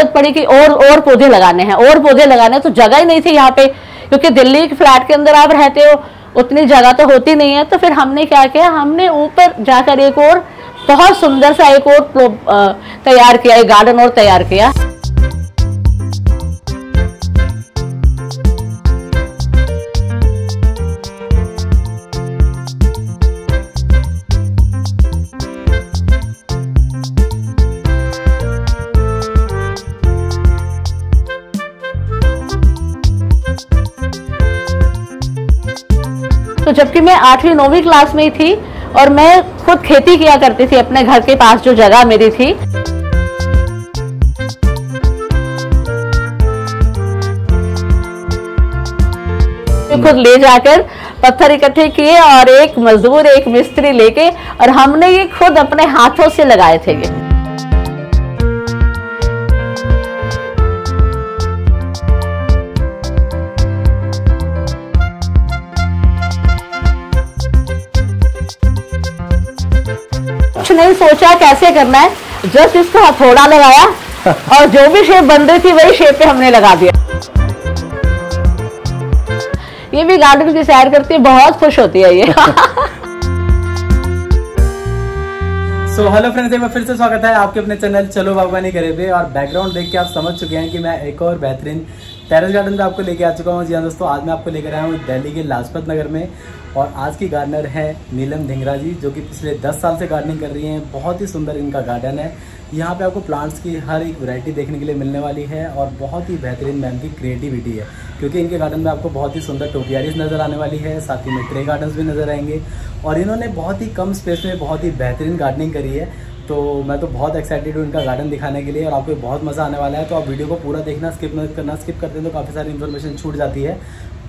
जरूरत पड़ी कि और पौधे लगाने हैं, और पौधे लगाने, तो जगह ही नहीं थी यहाँ पे, क्योंकि दिल्ली के फ्लैट के अंदर आप रहते हो, उतनी जगह तो होती नहीं है। तो फिर हमने क्या किया, हमने ऊपर जाकर एक और बहुत सुंदर सा एक और तैयार किया, एक गार्डन और तैयार किया। तो जबकि मैं 8वीं 9वीं क्लास में ही थी और मैं खुद खेती किया करती थी अपने घर के पास जो जगह मेरी थी। खुद ले जाकर पत्थर इकट्ठे किए और एक मजदूर, एक मिस्त्री लेके, और हमने ये खुद अपने हाथों से लगाए थे ये। कुछ नहीं सोचा कैसे करना है, जस्ट इसको हथौड़ा लगाया और जो भी शेप बन रही थी वही शेप पे हमने लगा दिया। ये भी गार्डन की सैर करती है, बहुत खुश होती है ये। सो हेलो फ्रेंड्स, एक बार फिर से स्वागत है आपके अपने चैनल चलो बागवानी करे पे। और बैकग्राउंड देख के आप समझ चुके हैं कि मैं एक और बेहतरीन टेरेस गार्डन पे आपको लेके आ चुका हूँ। जी हाँ दोस्तों, आज मैं आपको लेकर आया हूँ दिल्ली के लाजपत नगर में, और आज की गार्डनर है नीलम धिंगरा जी, जो कि पिछले 10 साल से गार्डनिंग कर रही हैं। बहुत ही सुंदर इनका गार्डन है। यहाँ पे आपको प्लांट्स की हर एक वैरायटी देखने के लिए मिलने वाली है, और बहुत ही बेहतरीन मैम की क्रिएटिविटी है, क्योंकि इनके गार्डन में आपको बहुत ही सुंदर टोपियारीज नज़र आने वाली है, साथ ही में ट्रे गार्डन्स भी नज़र आएंगे। और इन्होंने बहुत ही कम स्पेस में बहुत ही बेहतरीन गार्डनिंग करी है। तो मैं तो बहुत एक्साइटेड हूँ इनका गार्डन दिखाने के लिए, और आपको बहुत मज़ा आने वाला है। तो आप वीडियो को पूरा देखना, स्किप मत करना। स्किप करते हैं तो काफ़ी सारी इन्फॉर्मेशन छूट जाती है।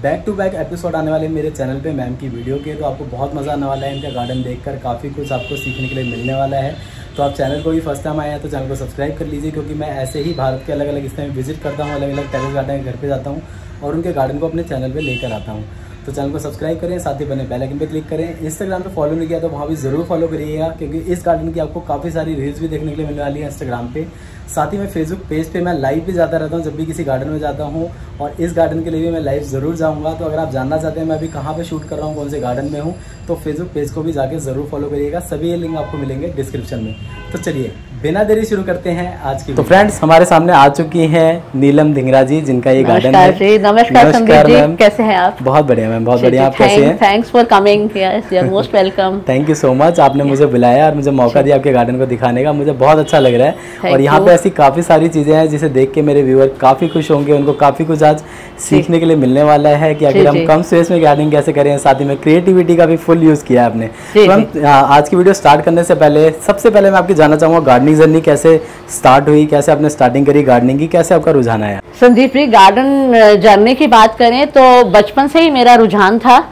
बैक टू बैक एपिसोड आने वाले मेरे चैनल पे मैम की वीडियो के, तो आपको बहुत मज़ा आने वाला है। इनका गार्डन देखकर काफ़ी कुछ आपको सीखने के लिए मिलने वाला है। तो आप चैनल को भी फर्स्ट टाइम आए हैं तो चैनल को सब्सक्राइब कर लीजिए, क्योंकि मैं ऐसे ही भारत के अलग अलग हिस्से में विजिट करता हूँ, अलग अलग टेरेस गार्डन के घर पे जाता हूँ और उनके गार्डन को अपने चैनल पे लेकर आता हूँ। तो चैनल को सब्सक्राइब करें, साथ ही बने बेल आइकन पे क्लिक करें। इंस्टाग्राम पे फॉलो नहीं किया तो वहाँ भी ज़रूर फॉलो करिएगा, क्योंकि इस गार्डन की आपको काफ़ी सारी रील्स भी देखने के लिए मिलने वाली है इंस्टाग्राम पे। साथ ही मैं फेसबुक पेज पे मैं लाइव भी जाता रहता हूँ जब भी किसी गार्डन में जाता हूँ, और इस गार्डन के लिए भी मैं लाइव ज़रूर जाऊँगा। तो अगर आप जानना चाहते हैं मैं अभी कहाँ पे शूट कर रहा हूँ, कौन से गार्डन में हूँ, तो फेसबुक पेज को भी जाके ज़रूर फॉलो करिएगा। सभी ये लिंक आपको मिलेंगे डिस्क्रिप्शन में। तो चलिए बिना देरी शुरू करते हैं आज की। तो फ्रेंड्स, हमारे सामने आ चुकी हैं नीलम धिंगरा जी, जिनका ये गार्डन है। नमस्कार संदीप जी, कैसे हैं आप? बहुत बढ़िया मैम, बहुत बढ़िया। आप कैसे हैं? Thanks for coming, yes you are most welcome. Thank you so much, आपने मुझे बुलाया और मुझे मौका दिया आपके गार्डन को दिखाने का। मुझे बहुत अच्छा लग रहा है, और यहाँ पे ऐसी काफ़ी सारी चीज़ें हैं जिसे देख के मेरे व्यूअर काफ़ी खुश होंगे। उनको काफ़ी कुछ आज सीखने के लिए मिलने वाला है कि आखिर हम कम स्पेस में गार्डनिंग कैसे करें। साथ ही में क्रिएटिविटी का भी फुल यूज़ किया है आपने। तो हम आज की वीडियो स्टार्ट करने से पहले सबसे पहले मैं आपकी जानना चाहूँगा गार्डनिंग जर्नी कैसे स्टार्ट हुई, कैसे आपने स्टार्टिंग करी गार्डनिंग की, कैसे आपका रुझान आया? संदीप जी, गार्डन जर्नी की बात करें तो बचपन से ही मेरा रुझान था।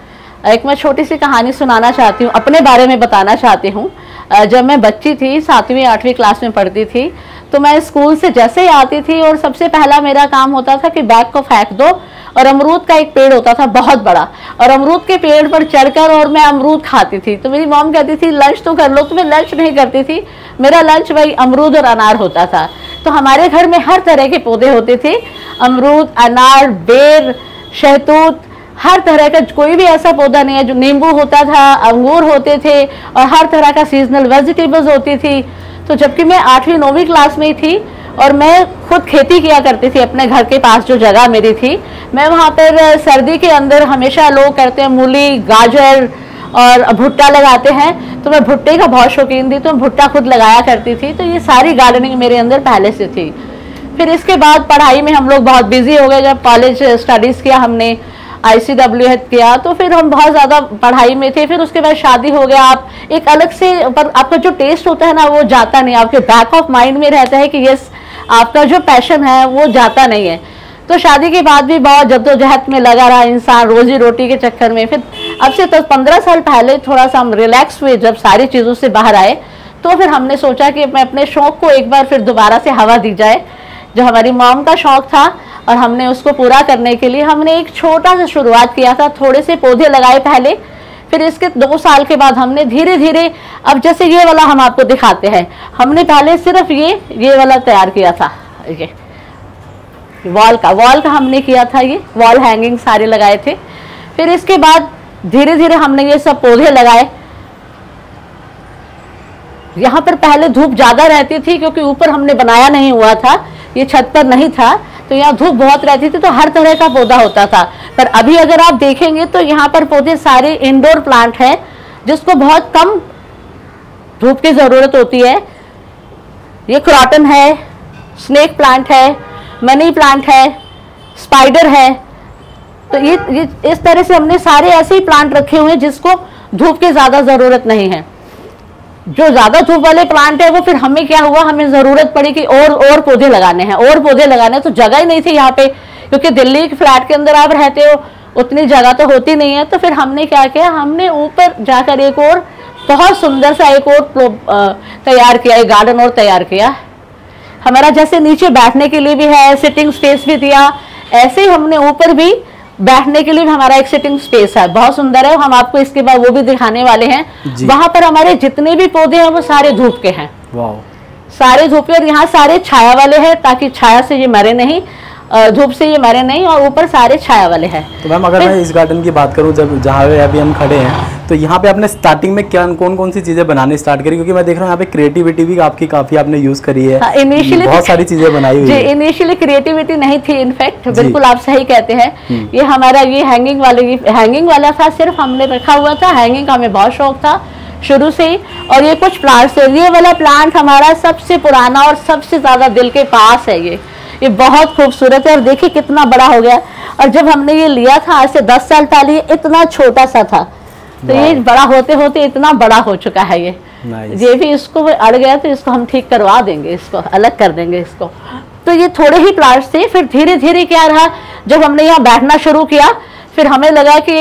एक मैं छोटी सी कहानी सुनाना चाहती हूँ, अपने बारे में बताना चाहती हूँ। जब मैं बच्ची थी, 7वीं 8वीं क्लास में पढ़ती थी, तो मैं स्कूल से जैसे ही आती थी और सबसे पहला मेरा काम होता था कि बैग को फेंक दो, और अमरूद का एक पेड़ होता था बहुत बड़ा, और अमरूद के पेड़ पर चढ़कर और मैं अमरूद खाती थी। तो मेरी मॉम कहती थी लंच तो कर लो, तो मैं लंच नहीं करती थी, मेरा लंच वही अमरूद और अनार होता था। तो हमारे घर में हर तरह के पौधे होते थे, अमरूद, अनार, बेर, शहतूत, हर तरह का कोई भी ऐसा पौधा नहीं है जो, नींबू होता था, अंगूर होते थे, और हर तरह का सीजनल वेजिटेबल्स होती थी। तो जबकि मैं 8वीं 9वीं क्लास में ही थी और मैं खुद खेती किया करती थी अपने घर के पास जो जगह मेरी थी, मैं वहाँ पर सर्दी के अंदर हमेशा लोग करते हैं मूली, गाजर और भुट्टा लगाते हैं, तो मैं भुट्टे का बहुत शौकीन थी, तो मैं भुट्टा खुद लगाया करती थी। तो ये सारी गार्डनिंग मेरे अंदर पहले से थी। फिर इसके बाद पढ़ाई में हम लोग बहुत बिजी हो गए। जब कॉलेज स्टडीज़ किया हमने, ICWH किया, तो फिर हम बहुत ज़्यादा पढ़ाई में थे। फिर उसके बाद शादी हो गया, आप एक अलग से, पर आपका जो टेस्ट होता है ना वो जाता नहीं, आपके बैक ऑफ माइंड में रहता है कि यस आपका जो पैशन है वो जाता नहीं है। तो शादी के बाद भी बहुत जद्दोजहद में लगा रहा इंसान, रोजी रोटी के चक्कर में। फिर अब से 15 साल पहले थोड़ा सा हम रिलैक्स हुए, जब सारी चीज़ों से बाहर आए, तो फिर हमने सोचा कि मैं अपने शौक़ को एक बार फिर दोबारा से हवा दी जाए। जो हमारी मॉम का शौक़ था और हमने उसको पूरा करने के लिए हमने एक छोटा सा शुरुआत किया था, थोड़े से पौधे लगाए पहले। फिर इसके 2 साल के बाद हमने धीरे धीरे, अब जैसे ये वाला हम आपको दिखाते हैं, हमने पहले सिर्फ ये वाला तैयार किया था। ये वॉल का हमने किया था, ये वॉल हैंगिंग सारे लगाए थे। फिर इसके बाद धीरे धीरे हमने ये सब पौधे लगाए। यहाँ पर पहले धूप ज्यादा रहती थी क्योंकि ऊपर हमने बनाया नहीं हुआ था, ये छत पर नहीं था, तो यहाँ धूप बहुत रहती थी, तो हर तरह का पौधा होता था। पर अभी अगर आप देखेंगे तो यहाँ पर पौधे सारे इंडोर प्लांट है, जिसको बहुत कम धूप की जरूरत होती है। ये क्रॉटन है, स्नेक प्लांट है, मनी प्लांट है, स्पाइडर है। तो ये इस तरह से हमने सारे ऐसे ही प्लांट रखे हुए हैं जिसको धूप की ज्यादा जरूरत नहीं है। जो ज्यादा धूप वाले प्लांट है वो फिर हमें क्या हुआ, हमें जरूरत पड़ी कि और पौधे लगाने हैं, और पौधे लगाने, तो जगह ही नहीं थी यहाँ पे, क्योंकि दिल्ली के फ्लैट के अंदर आप रहते हो, उतनी जगह तो होती नहीं है। तो फिर हमने क्या किया, हमने ऊपर जाकर एक और बहुत सुंदर सा एक और तैयार किया, एक गार्डन और तैयार किया। हमारा जैसे नीचे बैठने के लिए भी है, सिटिंग स्पेस भी दिया, ऐसे ही हमने ऊपर भी बैठने के लिए भी हमारा एक सिटिंग स्पेस है, बहुत सुंदर है। हम आपको इसके बाद वो भी दिखाने वाले हैं। वहां पर हमारे जितने भी पौधे हैं वो सारे धूप के हैं, सारे धूप के, और यहाँ सारे छाया वाले हैं, ताकि छाया से ये मरे नहीं, धूप से ये मरे नहीं, और ऊपर सारे छाया वाले हैं। तो मैम अगर मैं इस गार्डन की बात करूं, जब जहाँ पे अभी हम खड़े हैं, तो यहाँ पे आपने स्टार्टिंग में क्या कौन सी चीजें बनाने स्टार्ट करी? क्योंकि मैं देख रहा हूँ यहाँ पे क्रिएटिविटी भी आपकी काफी आपने यूज करी है। हाँ, इनिशियली बहुत सारी चीजें बनाई हुई है। इनिशियली क्रिएटिविटी नहीं थी, इनफैक्ट बिल्कुल आप सही कहते हैं। ये हमारा ये हैंगिंग वाला था, सिर्फ हमने रखा हुआ था, हैंगिंग का हमें बहुत शौक था शुरू से ही। और ये कुछ प्लांट्स है, ये वाला प्लांट हमारा सबसे पुराना और सबसे ज्यादा दिल के पास है। ये बहुत खूबसूरत है, और देखिए कितना बड़ा हो गया। और जब हमने ये लिया था आज से 10 साल पहले, ये इतना छोटा सा था, तो ये बड़ा होते होते इतना बड़ा हो चुका है। ये भी इसको अड़ गया, तो इसको हम ठीक करवा देंगे, इसको अलग कर देंगे इसको। तो ये थोड़े ही प्लांट्स थे। फिर धीरे धीरे क्या रहा, जब हमने यहाँ बैठना शुरू किया, फिर हमें लगा कि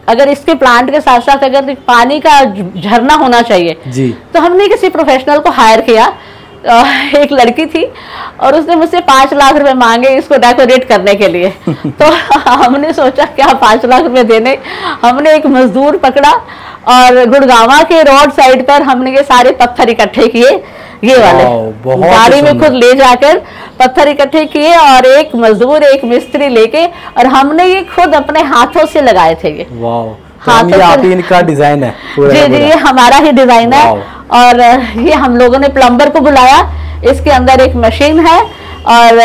अगर इसके प्लांट के साथ साथ अगर पानी का झरना होना चाहिए जी। तो हमने किसी प्रोफेशनल को हायर किया, एक लड़की थी, और उसने मुझसे 5 लाख रुपए मांगे इसको डेकोरेट करने के लिए। तो हमने सोचा क्या 5 लाख रुपए देने, हमने एक मजदूर पकड़ा, और गुड़गावा के रोड साइड पर हमने ये सारे पत्थर इकट्ठे किए, ये वाले गाड़ी में खुद ले जाकर पत्थर इकट्ठे किए, और एक मजदूर एक मिस्त्री लेके, और हमने ये खुद अपने हाथों से लगाए थे। ये हाथों से आप ही इनका डिजाइन है? जी, ये हमारा ही डिजाइन है। और ये हम लोगों ने प्लम्बर को बुलाया, इसके अंदर एक मशीन है, और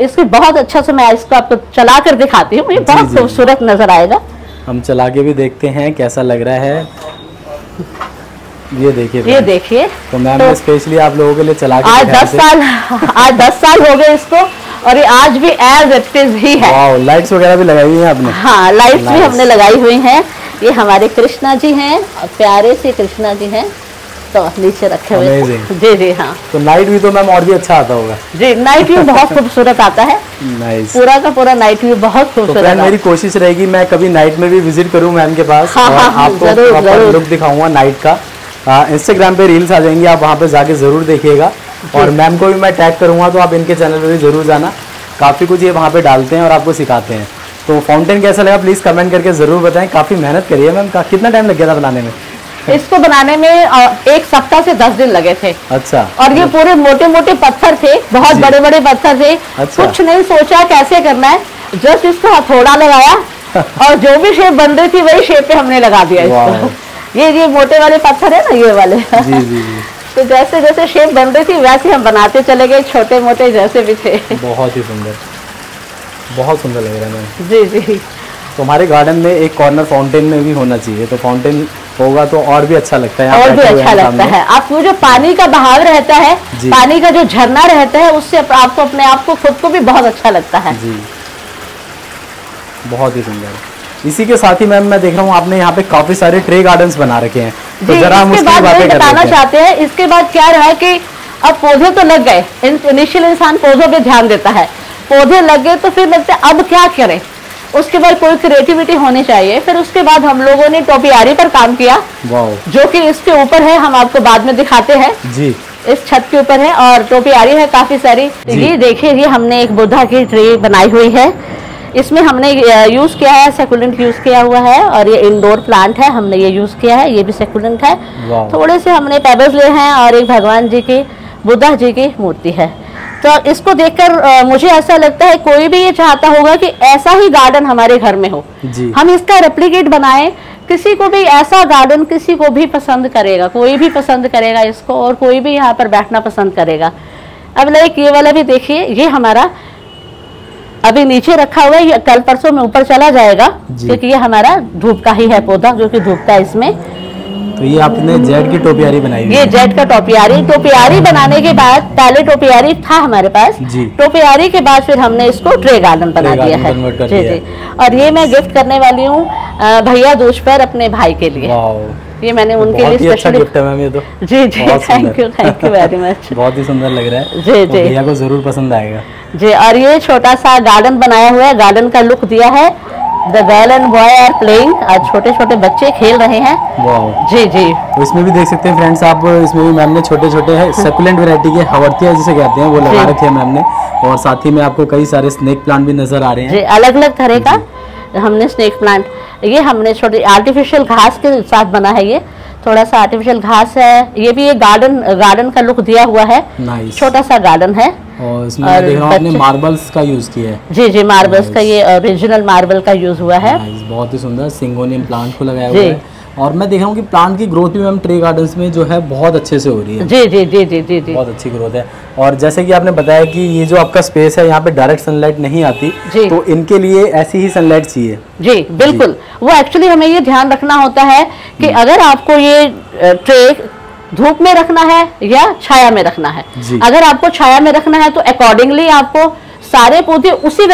इसकी बहुत अच्छा से मैं इसको आपको चला कर दिखाती हूँ, ये बहुत खूबसूरत नजर आएगा। हम चला के भी देखते हैं कैसा लग रहा है। ये देखिए तो मैम ने स्पेशली आप लोगों के लिए चला के आज 10 साल हो गए इसको, और ये आज भी एज इट इज ही है। लाइट्स वगैरह भी लगाई हुई हैं आपने? हाँ, लाइट्स भी हमने लगाई हुई हैं। ये हमारे कृष्णा जी हैं, प्यारे से कृष्णा जी हैं, तो नीचे रखे हुए। जी हाँ। तो नाइट व्यू तो मैम और भी अच्छा आता होगा? जी, नाइट व्यू बहुत खूबसूरत आता है। पूरा का पूरा नाइट व्यू बहुत खूबसूरत। तो मेरी कोशिश रहेगी मैं कभी नाइट में भी विजिट करूँ मैम के पास। आपको लुक दिखाऊंगा नाइट का। इंस्टाग्राम पे रील्स आ जाएंगी, आप वहाँ पे जाके जरूर देखिएगा, और मैम को भी मैं टैग करूंगा, तो आप इनके चैनल पे भी जरूर जाना। काफी कुछ ये वहाँ पे डालते हैं और आपको सिखाते हैं। तो फाउंटेन कैसा लगा प्लीज कमेंट करके जरूर बताएं। काफी मेहनत करी है मैम, कितना टाइम लग गया था बनाने में? इसको बनाने में 1 सप्ताह से 10 दिन लगे थे। अच्छा। और ये पूरे मोटे मोटे पत्थर थे, बहुत बड़े बड़े पत्थर थे। अच्छा। कुछ नहीं सोचा कैसे करना है, जस्ट इसको हथौड़ा लगाया, और जो भी शेप बन रही थी वही शेप पे हमने लगा दिया इसको। ये मोटे वाले पत्थर है ना, ये वाले। जी। तो जैसे जैसे शेप बन रही थी वैसे हम बनाते चले गए, छोटे मोटे जैसे भी थे। बहुत ही सुंदर, बहुत सुंदर लग रहा है। जी। तो हमारे गार्डन में एक कॉर्नर फाउंटेन में भी होना चाहिए, तो फाउंटेन होगा तो और भी अच्छा लगता है। और भी अच्छा लगता है। आपको जो पानी का बहाव रहता है, पानी का जो झरना रहता है, उससे आपको अपने आप को खुद को भी बहुत अच्छा लगता है। जी, बहुत ही सुंदर। इसी के साथ ही मैम मैं देख रहा हूँ आपने यहाँ पे काफी सारे ट्रे गार्डन्स बना रखे हैं, तो जरा हम उसकी बातें बताना चाहते हैं। इसके बाद क्या रहा कि अब पौधे तो लग गए, इनिशियल इंसान पौधों पे ध्यान देता है, पौधे लग गए तो फिर लगता है अब क्या करें, उसके बाद कोई क्रिएटिविटी होनी चाहिए। फिर उसके बाद हम लोगों ने टोपियारी पर काम किया, जो कि इसके ऊपर है, हम आपको बाद में दिखाते हैं जी। इस छत के ऊपर है और टोपियारी है काफी सारी। ये देखिए, ये हमने एक बुद्धा की ट्रे बनाई हुई है, इसमें हमने यूज किया है सेकुलेंट यूज किया हुआ है, और ये इंडोर प्लांट है, हमने ये यूज किया है, ये भी सेकुलेंट है। थोड़े से हमने पेबल्स लिए हैं, और एक भगवान जी की, बुद्धा जी की मूर्ति है। तो इसको देखकर मुझे ऐसा लगता है कोई भी ये चाहता होगा कि ऐसा ही गार्डन हमारे घर में हो जी। हम इसका रेप्लिकेट बनाएं। किसी को भी ऐसा गार्डन किसी को भी पसंद करेगा, कोई भी पसंद करेगा इसको, और कोई भी यहाँ पर बैठना पसंद करेगा। अब लाइक ये वाला भी देखिए, ये हमारा अभी नीचे रखा हुआ है, ये कल परसों में ऊपर चला जाएगा क्योंकि ये हमारा धूप का ही है पौधा, क्योंकि धूप का इसमें। तो ये आपने जेड की टोपियारी बनाई हुई है? ये जेड का टोपियारी बनाने के बाद, पहले टोपियारी था हमारे पास जी। टोपियारी के बाद फिर हमने इसको ट्रे गार्डन बना दिया है जी जी। और ये मैं गिफ्ट करने वाली हूँ भैया दूज पर अपने भाई के लिए। ये मैंने उनके लिए स्पेशली गिफ्ट है मैम ये तो। जी जी, थैंक यू वेरी मच। बहुत ही सुंदर लग रहा है जी जी, भैया को जरूर पसंद आएगा जी। और ये छोटा सा गार्डन बनाया हुआ है, गार्डन का लुक दिया है। The girl and boy are playing, आज छोटे छोटे बच्चे खेल रहे हैं। जी जी। तो इसमें भी देख सकते हैं फ्रेंड्स आप, इसमें भी मैम ने छोटे छोटे सकुलेंट वैरायटी के हवर्तिया जिसे कहते हैं वो लगा रखे हैं मैम ने। और साथ ही में आपको कई सारे स्नेक प्लांट भी नजर आ रहे हैं जी, अलग अलग तरह का हमने स्नेक प्लांट। ये हमने छोटे आर्टिफिशियल घास के साथ बना है, ये थोड़ा सा आर्टिफिशियल घास है। ये भी एक गार्डन का लुक दिया हुआ है, छोटा सा गार्डन है। और इसमें देख रहा हूं आपने मार्बल्स का यूज किया है जी जी, मार्बल्स का, ये ओरिजिनल मार्बल का यूज हुआ है। बहुत ही सुंदर सिंगोनियम प्लांट को लगाया हुआ है। और मैं देख रहा हूँ कि प्लांट की ग्रोथ भी मैम ट्रे गार्डन्स में जो है बहुत अच्छे से हो रही है जी जी जी जी जी जी, बहुत अच्छी ग्रोथ है। और जैसे कि आपने बताया कि ये जो आपका स्पेस है यहाँ पे डायरेक्ट सनलाइट नहीं आती, तो इनके लिए ऐसी ही सनलाइट चाहिए जी बिल्कुल। वो एक्चुअली हमें ये ध्यान रखना होता है कि अगर आपको ये ट्रे धूप में रखना है या छाया में रखना है। अगर आपको छाया में रखना है तो अकॉर्डिंगली आपको सारे पौधे उसी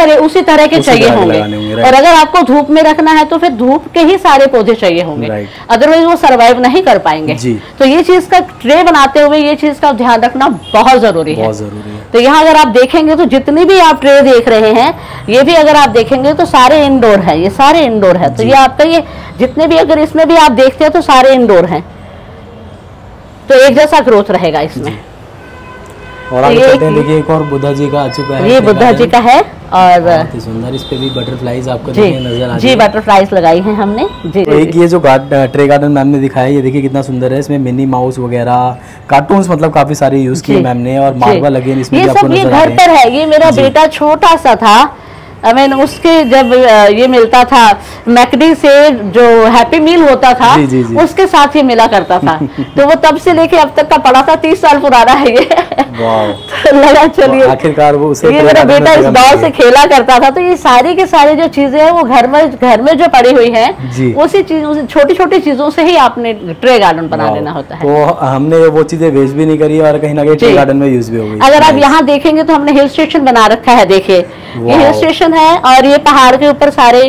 तरह के चाहिए होंगे। और अगर आपको धूप में रखना है तो फिर धूप के ही सारे पौधे चाहिए होंगे, अदरवाइज वो सरवाइव नहीं कर पाएंगे। तो ये चीज का ट्रे बनाते हुए ये चीज का ध्यान रखना बहुत जरूरी है। तो यहाँ अगर आप देखेंगे तो जितनी भी आप ट्रे देख रहे हैं, ये भी अगर आप देखेंगे तो सारे इंडोर है, ये सारे इंडोर है। तो ये आपका ये जितने भी अगर इसमें भी आप देखते हैं तो सारे इंडोर हैं, तो एक जैसा ग्रोथ रहेगा इसमें। और आगे चलते हैं, देखिए एक और बुद्धा जी का आ चुका है, ये बुद्धा जी का है। और बहुत ही सुंदर, इस पे भी बटरफ्लाईज आपको नजर आ रही है जी, बटरफ्लाईज लगाई हैं हमने जी। तो एक ये जो ट्रे गार्डन मैम ने दिखाया है, ये देखिए कितना सुंदर है। इसमें मिनी माउस वगैरह कार्टून्स मतलब काफी सारे यूज किए मैम ने। और मार्बल अगेन इसमें ये सब ये घर पर है। ये मेरा बेटा छोटा सा था, मैंने उसके जब ये मिलता था मैकडी से जो हैप्पी मील होता था जी, जी, जी। उसके साथ ये मिला करता था। तो वो तब से लेके अब तक का पड़ा था, 30 साल पुराना है ये। तो लगा चलिए आखिरकार वो ये मेरा बेटा इस दौर से खेला करता था। तो ये सारी के सारी जो चीजें हैं वो घर में जो पड़ी हुई हैं, उसी चीजों छोटी छोटी चीजों से ही आपने ट्रे गार्डन बना लेना होता है। तो हमने वो चीजें वेस्ट भी नहीं करी और कहीं ना कहीं ट्रे गार्डन में यूज भी हो गई। अगर आप यहाँ देखेंगे तो हमने हिल स्टेशन बना रखा है, देखिए ये हिल स्टेशन है। और ये पहाड़ के ऊपर सारे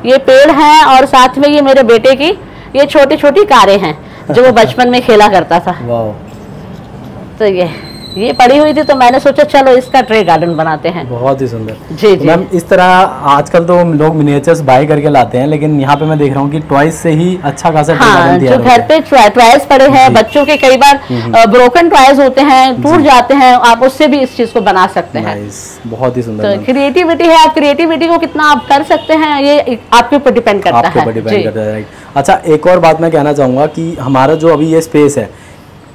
ये पेड़ हैं, और साथ में ये मेरे बेटे की ये छोटी छोटी कारें हैं जो वो बचपन में खेला करता था। तो ये पड़ी हुई थी, तो मैंने सोचा चलो इसका ट्रे गार्डन बनाते हैं। बहुत ही सुंदर जी जी। मैम इस तरह आजकल तो लोग मिनिएचर्स बाय करके लाते हैं, लेकिन यहाँ पे मैं देख रहा हूँ कि टॉयज से ही अच्छा खासा ट्रे गार्डन तैयार होता है। जो घर पे टॉयज पड़े हैं बच्चों के, कई बार ब्रोकन टॉयज होते हैं, टूट जाते हैं, आप उससे भी इस चीज को बना सकते हैं। बहुत ही सुंदर। तो क्रिएटिविटी है, आप क्रिएटिविटी को कितना आप कर सकते हैं ये आपके ऊपर डिपेंड करता है। अच्छा एक और बात मैं कहना चाहूंगा कि हमारा जो अभी ये स्पेस है,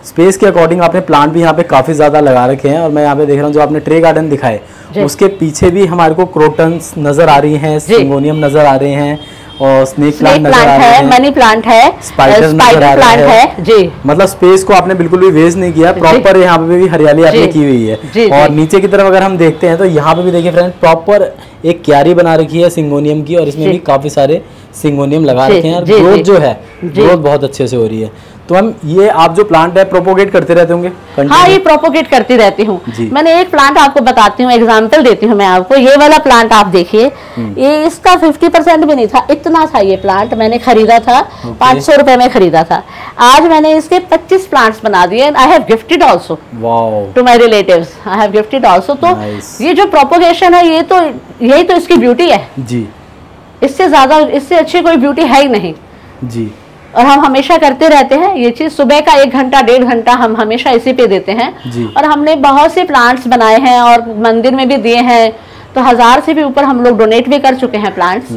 स्पेस के अकॉर्डिंग आपने प्लांट भी यहाँ पे काफी ज्यादा लगा रखे हैं। और मैं यहाँ पे देख रहा हूँ जो आपने ट्रे गार्डन दिखाए, उसके पीछे भी हमारे को क्रोटन्स नजर आ रही हैं, सिंगोनियम नजर आ रहे हैं, और स्नेक प्लांट नजर आ रहे हैं, मनी प्लांट है, स्पाइडर प्लांट है जी। मतलब स्पेस को आपने बिल्कुल भी वेस्ट नहीं किया, प्रॉपर यहाँ पे भी हरियाली आपने की हुई है। और नीचे की तरफ अगर हम देखते हैं तो यहाँ पे भी देखिए फ्रेंड, प्रॉपर एक क्यारी बना रखी है सिंगोनियम की, और इसमें भी काफी सारे सिंगोनियम लगा रखे हैं। ग्रोथ जो है ग्रोथ बहुत अच्छे से हो रही है। तो हम ये आप जो प्लांट है प्रोपोगेट करते रहते होंगे? हाँ, ये प्रोपोगेट करती रहती हूँ। मैंने एक प्लांट आपको बताती हूँ, एग्जांपल देती हूँ मैं आपको। ये वाला प्लांट आप देखिए, ये इसका 50% भी नहीं था, इतना था ये प्लांट। मैंने खरीदा था 500 रुपए में खरीदा था। आज मैंने इसके 25 प्लांट्स बना दिए। I have gifted also to my relatives, I have gifted also. तो ये जो प्रोपोगेशन है, यही तो इसकी ब्यूटी है जी। इससे ज्यादा, इससे अच्छी कोई ब्यूटी है ही नहीं जी। और हम हमेशा करते रहते हैं ये चीज। सुबह का 1 घंटा 1.5 घंटा हम हमेशा इसी पे देते हैं जी। और हमने बहुत से प्लांट्स बनाए हैं और मंदिर में भी दिए हैं। तो 1000 से भी ऊपर हम लोग डोनेट भी कर चुके हैं प्लांट्स।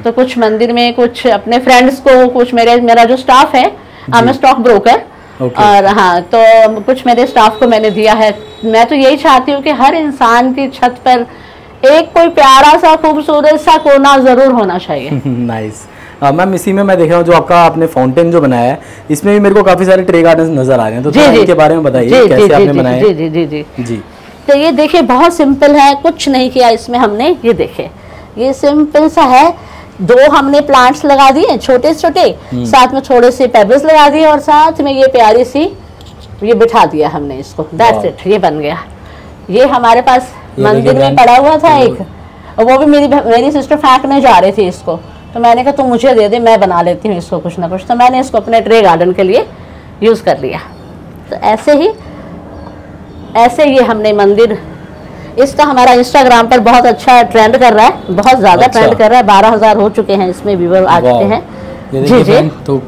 तो कुछ मंदिर में, कुछ अपने फ्रेंड्स को, कुछ मेरा जो स्टाफ है, आई एम स्टॉक ब्रोकर, और हाँ, तो कुछ मेरे स्टाफ को मैंने दिया है। मैं तो यही चाहती हूँ कि हर इंसान की छत पर एक कोई प्यारा सा खूबसूरत सा कोना जरूर होना चाहिए। नाइस। मैम इसी में मैं देख रहा हूँ जो आपका आपने फाउंटेन जो बनाया है, इसमें भी मेरे को काफी सारे ट्रे गार्डन नजर आ रहे हैं, तो थोड़ा इनके बारे में बताइए कैसे आपने बनाया है। जी जी जी जी। तो ये देखिए बहुत सिंपल है, कुछ नहीं किया इसमें हमने। ये देखिए ये सिंपल सा है, 2 हमने प्लांट्स लगा दिए छोटे छोटे, साथ में थोड़े से पेबल्स लगा दिए और साथ में ये प्यारी सी ये बिठा दिया हमने इसको। दैट्स इट, ये बन गया। ये हमारे पास मंदिर में पड़ा हुआ था एक, और वो भी मेरी सिस्टर फेंकने जा रही थी इसको, तो मैंने कहा तुम मुझे दे दे, मैं बना लेती हूँ इसको कुछ ना कुछ। तो मैंने इसको अपने ट्रे गार्डन के लिए यूज कर लिया। तो ऐसे ही हमने मंदिर, इसका हमारा इंस्टाग्राम पर बहुत अच्छा ट्रेंड कर रहा है, बहुत ज्यादा ट्रेंड कर रहा है। 12,000 हो चुके हैं इसमें, व्यूअर आ चुके हैं। जी जी। तो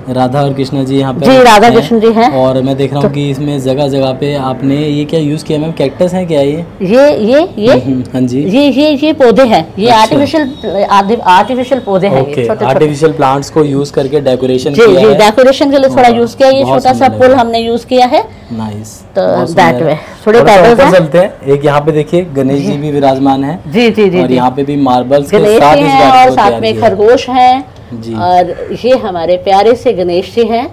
राधा और कृष्ण जी यहाँ पे जी, राधा कृष्ण जी हैं। और मैं देख रहा हूँ कि इसमें जगह जगह पे आपने ये क्या यूज किया मैम? कैक्टस है क्या ये? हाँ जी, ये पौधे हैं, ये आर्टिफिशियल पौधे हैं। आर्टिफिशियल प्लांट्स को यूज करके डेकोरेशन किया है। डेकोरेशन के लिए थोड़ा यूज किया। ये छोटा सा पुल हमने यूज किया है। नाइस। तो दैट वे थोड़े पेबल्स चलते हैं। एक यहाँ पे देखिए गणेश जी भी विराजमान है। जी जी जी। और यहाँ पे भी मार्बल्स के गणेश जी हैं और साथ में खरगोश हैं। और ये हमारे प्यारे से गणेश जी हैं।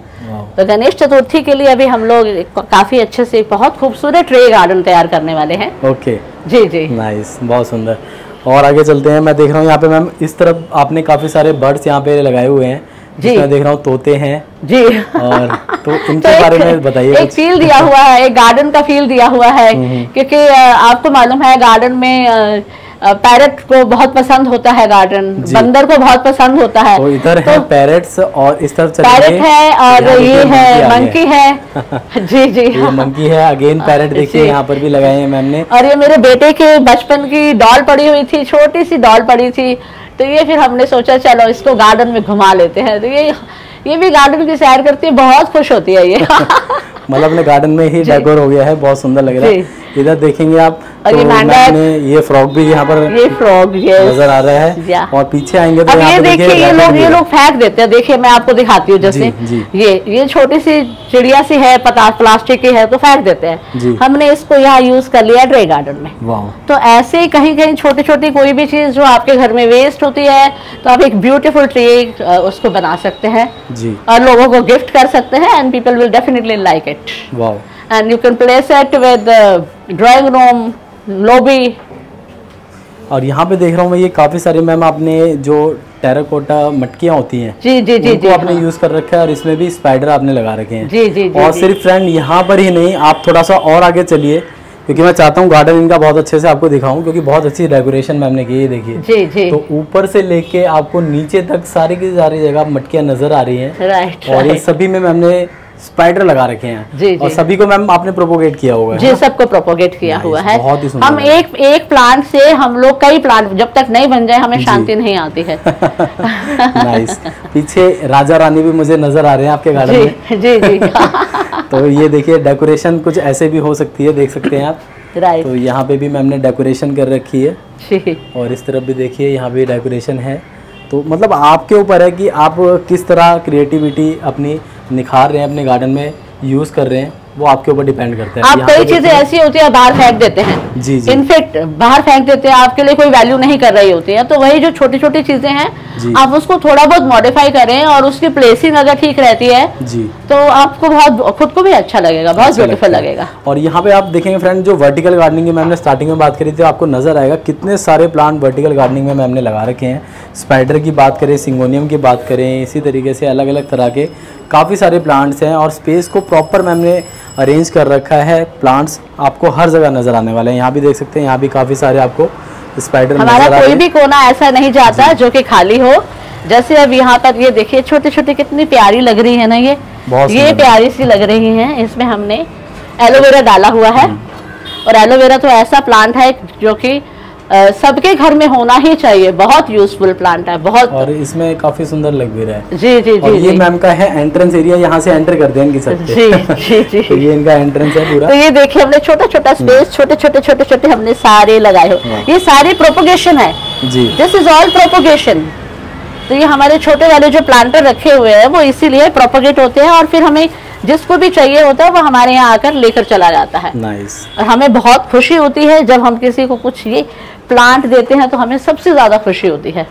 तो गणेश चतुर्थी के लिए अभी हम लोग काफी अच्छे से बहुत खूबसूरत ट्रे गार्डन तैयार करने वाले हैं। ओके जी जी। नाइस, बहुत सुंदर। और आगे चलते हैं। मैं देख रहा हूँ यहाँ पे मैम इस तरफ आपने काफी सारे बर्ड्स यहाँ पे लगाए हुए हैं जी। मैं देख रहा हूँ तोते हैं जी। और तो इनके बारे में बताइए। एक फील दिया हुआ है, एक गार्डन का फील दिया हुआ है, क्योंकि आपको मालूम है गार्डन में पैरट को बहुत पसंद होता है, गार्डन बंदर को बहुत पसंद होता है। तो इधर है पैरट्स और इस तरफ पैरट है और ये है मंकी है। जी जी, ये मंकी है, अगेन पैरट देखिए यहाँ पर भी लगाए हैं मैम ने। और ये मेरे बेटे के बचपन की डॉल पड़ी हुई थी, छोटी सी डॉल पड़ी थी, तो ये फिर हमने सोचा चलो इसको गार्डन में घुमा लेते हैं। तो ये भी गार्डन की सैर करती है, बहुत खुश होती है ये। मतलब अपने गार्डन में ही डेकोर हो गया है, बहुत सुंदर लग रहा है। इधर देखेंगे आप और तो ये फ्रॉग भी यहाँ पर नजर आ रहा है। और पीछे आएंगे तो ये देखिए ये लोग फेंक देते हैं। देखिए मैं आपको दिखाती हूँ, जैसे ये छोटी सी चिड़िया सी है, प्लास्टिक की है, तो फेंक देते हैं। हमने इसको यहाँ यूज कर लिया ट्रे गार्डन में। तो ऐसे ही कहीं कहीं छोटी छोटी कोई भी चीज जो आपके घर में वेस्ट होती है, तो आप एक ब्यूटीफुल ट्री उसको बना सकते हैं और लोगों को गिफ्ट कर सकते हैं, and people will definitely like it. And you can place it with drawing room, lobby. और यहाँ पे देख रहा हूँ मैं ये काफी सारे मैम आपने जो टेराकोटा मटकियाँ होती हैं जी जी जी उनको आपने यूज कर रखा है, और इसमें भी स्पाइडर आपने लगा रखे हैं। जी जी। और सिर्फ फ्रेंड यहाँ पर ही नहीं, आप थोड़ा सा और आगे चलिए, क्योंकि मैं चाहता हूँ गार्डन इनका बहुत अच्छे से आपको दिखाऊं, क्योंकि बहुत अच्छी डेकोरेशन मैम ने की है। देखिए जी जी। तो ऊपर से लेके आपको नीचे तक सारी की सारी जगह मटकियाँ नजर आ रही हैं। राइट। और ये सभी में मैम ने स्पाइडर लगा रखे हैं। जी, और सभी को मैम आपने प्रोपोगेट किया हुआ है। जी, सबको प्रोपोगेट किया हुआ है। बहुत ही सुंदर। हम एक प्लांट से हम लोग कई प्लांट, जब तक नहीं बन जाए हमें शांति नहीं आती है। नाइस। पीछे राजा रानी भी मुझे नजर आ रहे हैं आपके गार्डन में। जी जी। तो ये देखिए डेकोरेशन कुछ ऐसे भी हो सकती है, देख सकते हैं आप। राइट। तो यहाँ पे भी मैम ने डेकोरेशन कर रखी है। और इस तरफ भी देखिए यहाँ पे डेकोरेशन है। तो मतलब आपके ऊपर है कि आप किस तरह क्रिएटिविटी अपनी निखार रहे हैं, अपने गार्डन में यूज कर रहे हैं, वो आपके ऊपर डिपेंड करता है। आप कई चीजें ऐसी होती है बाहर फेंक देते हैं। जी जी। इनफेक्ट बाहर फेंक देते हैं, आपके लिए कोई वैल्यू नहीं कर रही होती है, तो वही जो छोटी छोटी चीजें हैं आप उसको थोड़ा बहुत मॉडिफाई करें और उसकी प्लेसिंग अगर ठीक रहती है जी, तो आपको बहुत खुद को भी अच्छा लगेगा, बहुत ब्यूटीफुल लगेगा। और यहाँ पे आप देखेंगे फ्रेंड, जो वर्टिकल गार्डनिंग की मैम ने स्टार्टिंग में बात करी थी, आपको नजर आएगा कितने सारे प्लांट वर्टिकल गार्डनिंग में मैम ने लगा रखे हैं। स्पाइडर की बात करें, सिंगोनियम की बात करें, इसी तरीके से अलग अलग तरह के काफ़ी सारे प्लांट्स हैं। और स्पेस को प्रॉपर मैम ने अरेंज कर रखा है। प्लांट्स आपको हर जगह नजर आने वाले हैं। यहाँ भी देख सकते हैं, यहाँ भी काफ़ी सारे आपको स्पाइडर हमारा कोई भी कोना ऐसा नहीं जाता जो कि खाली हो। जैसे अब यहाँ पर ये देखिए छोटे छोटे कितनी प्यारी लग रही है ना, ये प्यारी सी लग रही हैं। इसमें हमने एलोवेरा डाला हुआ है, और एलोवेरा तो ऐसा प्लांट है जो कि सबके घर में होना ही चाहिए, बहुत यूजफुल प्लांट है बहुत। और इसमें काफी सुंदर लग भी रहा है। जी जी जी। और ये मैम का है एंट्रेंस एरिया, यहाँ से एंटर करते हैं इनकी छत पे। जी जी जी। ये इनका एंट्रेंस है पूरा। तो ये देखिए हमने छोटा छोटा स्पेस, छोटे छोटे हमने सारे लगाए हो। ये सारे प्रोपोगेशन है जी, दिस इज ऑल प्रोपोगेशन। तो ये हमारे छोटे वाले जो प्लांटर रखे हुए हैं वो इसीलिए प्रोपोगेट होते हैं, और फिर हमें जिसको भी चाहिए होता है वो हमारे यहाँ आकर लेकर चला जाता है। नाइस। और हमें बहुत खुशी होती है जब हम किसी को कुछ ये प्लांट देते हैं, तो हमें सबसे ज़्यादा खुशी होती है।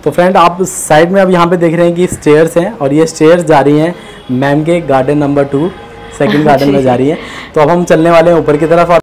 तो फ्रेंड आप साइड में अब यहाँ पे देख रहे हैं कि स्टेयर्स हैं, और ये स्टेयर्स जा रही हैं मैम के गार्डन नंबर 2 सेकंड गार्डन में जा रही है। तो अब हम चलने वाले हैं ऊपर की तरफ।